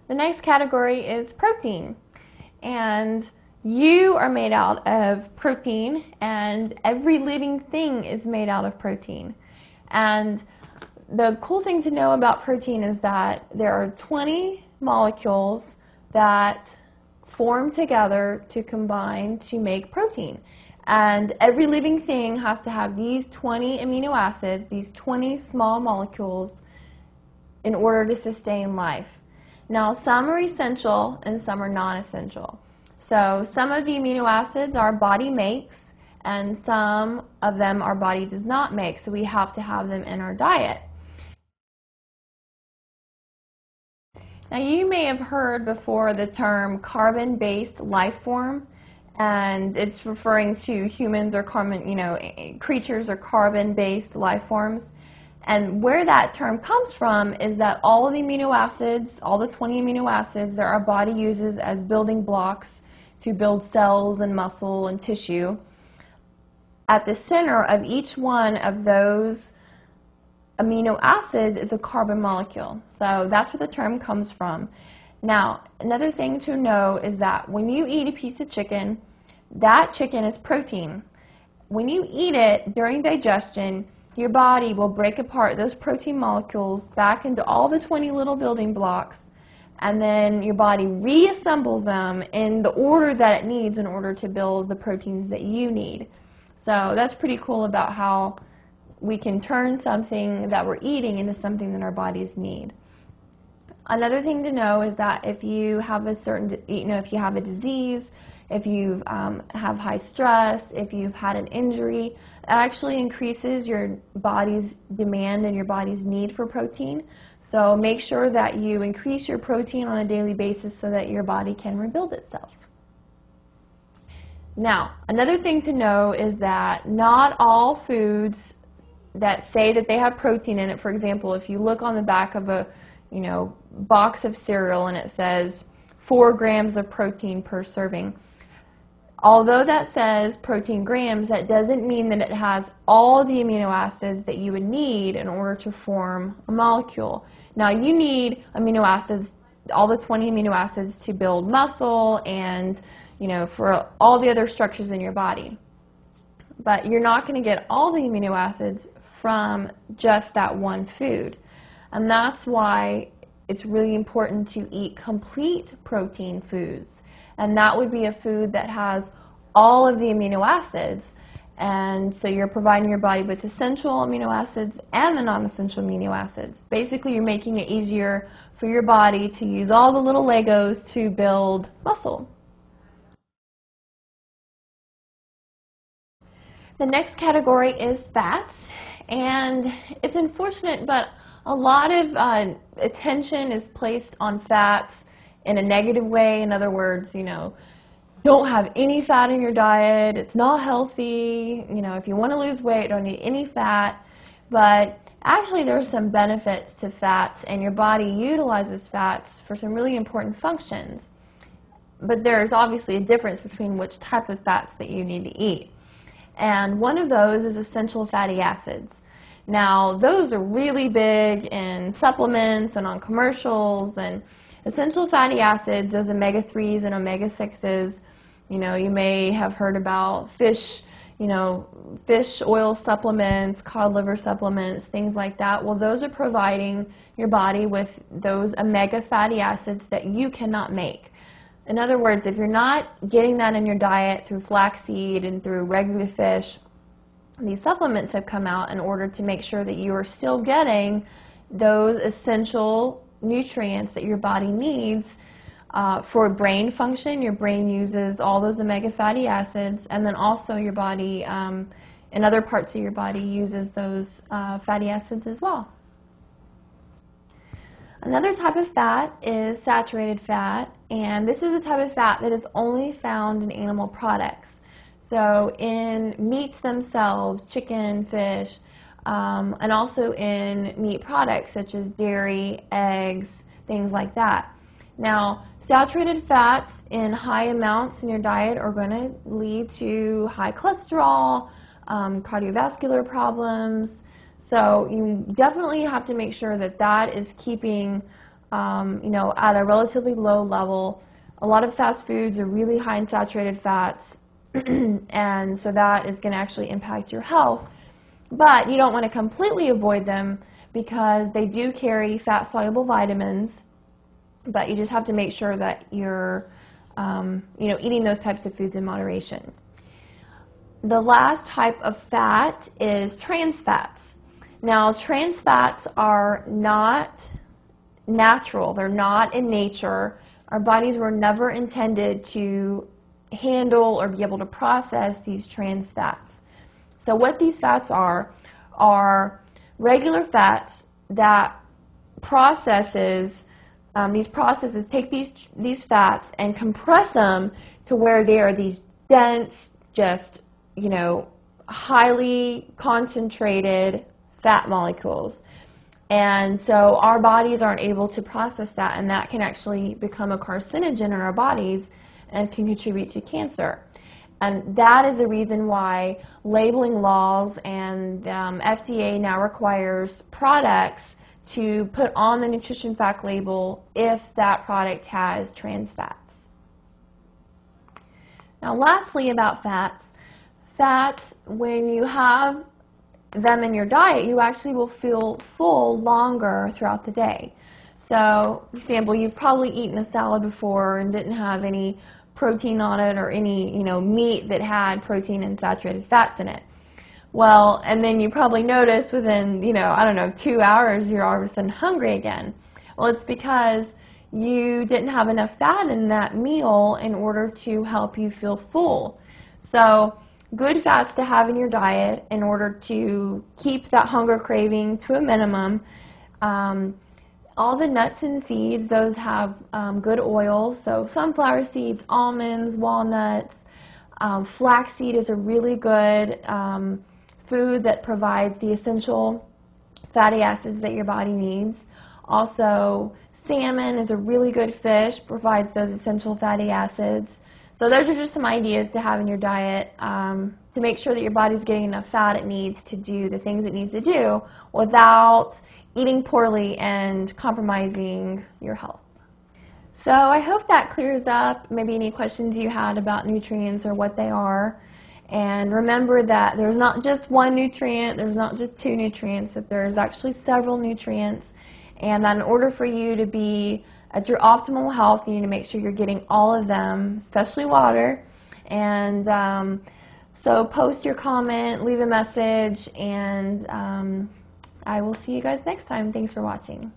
The next category is protein. And you are made out of protein, and every living thing is made out of protein. And the cool thing to know about protein is that there are 20 molecules that form together to combine to make protein. And every living thing has to have these 20 amino acids, these 20 small molecules, in order to sustain life. Now, some are essential and some are non-essential. So some of the amino acids our body makes, and some of them our body does not make, so we have to have them in our diet. Now, you may have heard before the term carbon-based life form, and it's referring to humans or creatures or carbon-based life forms. And where that term comes from is that all of the amino acids, all the 20 amino acids that our body uses as building blocks to build cells and muscle and tissue, at the center of each one of those amino acids is a carbon molecule. So that's where the term comes from. Now, another thing to know is that when you eat a piece of chicken, that chicken is protein. When you eat it during digestion, your body will break apart those protein molecules back into all the 20 little building blocks, and then your body reassembles them in the order that it needs in order to build the proteins that you need. So that's pretty cool about how we can turn something that we're eating into something that our bodies need. Another thing to know is that if you have if you have a disease, if you have high stress, if you've had an injury, it actually increases your body's demand and your body's need for protein. So make sure that you increase your protein on a daily basis so that your body can rebuild itself. Now, another thing to know is that not all foods that say that they have protein in it, for example, if you look on the back of a box of cereal and it says 4 grams of protein per serving, although that says protein grams, that doesn't mean that it has all the amino acids that you would need in order to form a molecule. Now, you need amino acids, all the 20 amino acids, to build muscle and for all the other structures in your body. But you're not going to get all the amino acids from just that one food. And that's why it's really important to eat complete protein foods. And that would be a food that has all of the amino acids. And so you're providing your body with essential amino acids and the non-essential amino acids. Basically, you're making it easier for your body to use all the little Legos to build muscle. The next category is fats. And it's unfortunate, but a lot of attention is placed on fats in a negative way. In other words, don't have any fat in your diet. It's not healthy. If you want to lose weight, don't eat any fat. But actually, there are some benefits to fats, and your body utilizes fats for some really important functions. But there's obviously a difference between which type of fats that you need to eat. And one of those is essential fatty acids. Now, those are really big in supplements and on commercials. And essential fatty acids, those omega-3s and omega-6s, you may have heard about fish oil supplements, cod liver supplements, things like that. Well, those are providing your body with those omega fatty acids that you cannot make. In other words, if you're not getting that in your diet through flaxseed and through regular fish, these supplements have come out in order to make sure that you are still getting those essential nutrients that your body needs for brain function. Your brain uses all those omega fatty acids, and then also your body, in other parts of your body, uses those fatty acids as well. Another type of fat is saturated fat, and this is a type of fat that is only found in animal products. So in meats themselves, chicken, fish, and also in meat products such as dairy, eggs, things like that. Now, saturated fats in high amounts in your diet are going to lead to high cholesterol, cardiovascular problems. So you definitely have to make sure that that is keeping at a relatively low level. A lot of fast foods are really high in saturated fats, and so that is going to actually impact your health. But you don't want to completely avoid them because they do carry fat-soluble vitamins, but you just have to make sure that you're eating those types of foods in moderation. The last type of fat is trans fats. Now, trans fats are not natural. They're not in nature. Our bodies were never intended to handle or be able to process these trans fats. So what these fats are regular fats that these processes take these fats and compress them to where they are these dense, just, highly concentrated fat molecules. And so our bodies aren't able to process that, and that can actually become a carcinogen in our bodies and can contribute to cancer. And that is the reason why labeling laws and FDA now requires products to put on the nutrition fact label if that product has trans fats. Now, lastly about fats, when you have them in your diet, you actually will feel full longer throughout the day. So, for example, you've probably eaten a salad before and didn't have any protein on it or any, meat that had protein and saturated fats in it. Well, and then you probably notice within, 2 hours, you're all of a sudden hungry again. Well, it's because you didn't have enough fat in that meal in order to help you feel full. So, good fats to have in your diet in order to keep that hunger craving to a minimum. All the nuts and seeds, those have good oil. So sunflower seeds, almonds, walnuts, flaxseed is a really good food that provides the essential fatty acids that your body needs. Also, salmon is a really good fish, provides those essential fatty acids. So those are just some ideas to have in your diet to make sure that your body's getting enough fat it needs to do the things it needs to do without eating poorly and compromising your health. So I hope that clears up maybe any questions you had about nutrients or what they are. And remember that there's not just one nutrient, there's not just two nutrients, that there's actually several nutrients. And that in order for you to be at your optimal health, you need to make sure you're getting all of them, especially water. And so post your comment, leave a message, and I will see you guys next time. Thanks for watching.